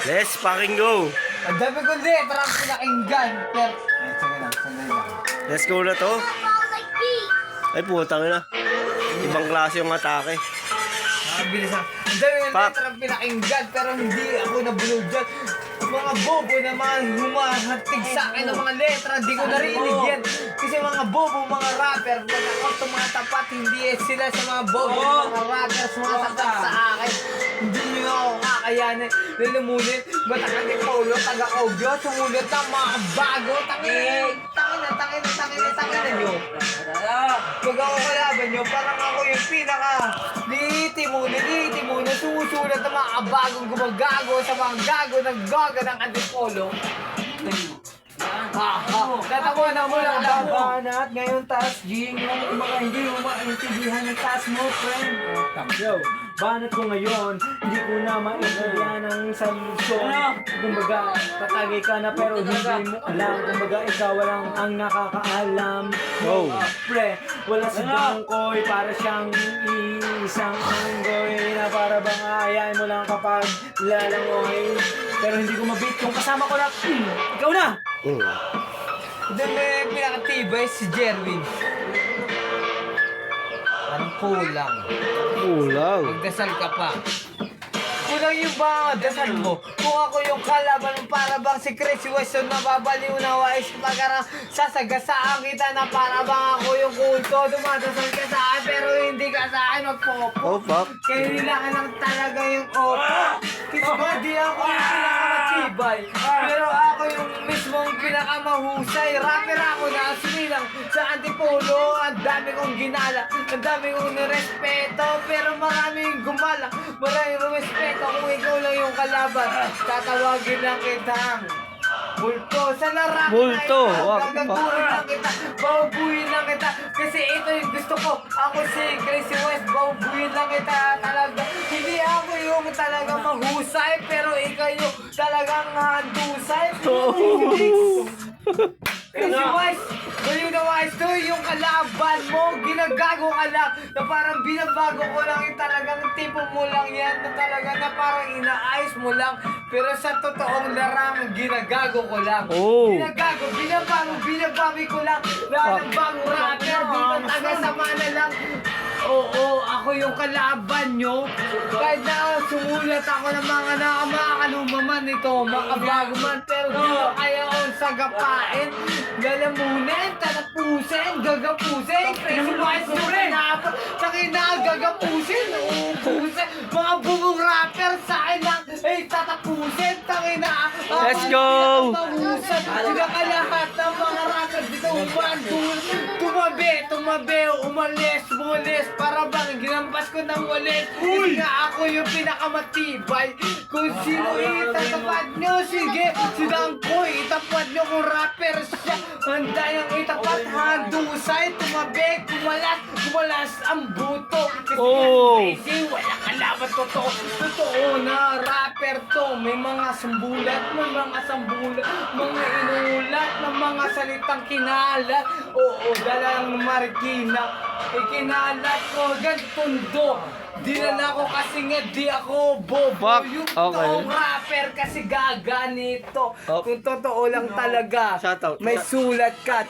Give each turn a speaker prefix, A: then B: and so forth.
A: Let's fucking go.
B: Ang dami ko din, parang pinakinggan. Pero, sandali lang.
A: Let's go na to. Ay putang na. Ibang klase yung atake.
B: Nakabilis ako. Ang dami ko din, parang pinakinggan. Pero hindi ako nabulog dyan. Mga bobo na mga humahatig sa akin ng mga letra, hindi ko narinig yan. Kasi mga bobo, mga rapper, pag ako tumatapat, hindi sila sa mga bobo, mga rappers, mga tapat sa akin. Hindi nyo ako kakayanin. Lalamunin, batakan ni Polo, taga-Ogyo, sumulat ng mga bago. Tangin na nyo. Pag ako kalaban nyo, parang ako yung pinaka niliti mo, sumusulat ng mga bagong gumagago sa mga gago ng gaga ng Antipolo. Tatawanan mo lang laban at ngayon taas Ging yung mga hindi mo maintindihan ng taas mo, friend. Yo, banat ko ngayon, hindi ko na maintindihan ang solusyon. Kumbaga, patagay ka na pero hindi mo alam. Kumbaga, ikaw lang ang nakakaalam.
A: Oh.
B: Pre, wala si Bangkoy, para siyang isang anggoy na para bang ayayin mo lang kapag lalangoy. Pero hindi ko mabit kung kasama ko lang. Ikaw na! Doon may pinakatibay si Jerwin. Anong kulang?
A: Kulang.
B: Magdasal ka pa. Kulang yung ba dasal mo? Kung ako yung kalaban ng para bang si Crazy West na babaliw na wais pagkarang sasagasaan kita na para bang ako yung kulto. Dumadasal ka sa akin pero hindi ka sa akin magpopo.
A: Oh fuck.
B: Kaya kailangan lang talaga yung opo. Kasi ba di ako yung pinakamatibay, pero ako yung mismong pinakamahusay. Rapper ako na sumilang sa Antipolo. Ang dami kong ginala, ang dami kong nirespeto, pero maraming gumala, maraming rumespeto. Kung ikaw lang yung kalaban, tatawagin lang kitang multo. Sa larap
A: Multo?
B: na ito,
A: Wow.
B: gagagurin lang kita, baubuhin lang kita. Kasi ito yung gusto ko, ako si Crazy West, baubuhin lang kita talaga. Hindi ako yung talaga mahusay, pero ikaw yung talagang handusay. Crazy West, yung nawais to, yung kalaban mo, ginagago ka lang, na parang binabago ko lang yung talagang tipo mo lang yan, na talaga na parang inaayos mo lang, pero sa totoong larang, ginagago ko lang.
A: Oh.
B: Ginagago, binabawi ko lang, lahat ng bagong rapper, dito taga-sama na lang. Oo, ako yung kalaban nyo. Kahit na sumulat ako ng mga nakakaluma man ito, makabago man, pero di ko kaya akong sagapain. Lalamunin, tatapusin, gagapusin. Crazy Wise yung pinapa, sa kinagagapusin, uupusin. Mga bubong rapper sa akin lang, tatapusin, tangina.
A: Let's go!
B: Sila ka lahat ng mga rapper dito, tumabi, umalis, para bang ginampas ko ng walis. Kasi nga ako yung pinakamatibay. Kung sino itatapat nyo, sige, sinangkoy, itapat nyo kung rapper siya. Handa yung itapat, handusay, tumabi, kumalas ang buto. Kasi crazy, wala kalaban totoo na rapper to. May mga sambulat, mga inulat ng mga salitang kinalat. Oo, dala ng marikina, ikinalat ko agad pundo. Dinala ko kasi nga di ako bobo.
A: Fuck,
B: Yung
A: okay.
B: totoong rapper kasi gaga nito. Kung totoo lang talaga,
A: Shoutout.
B: may sulat ka.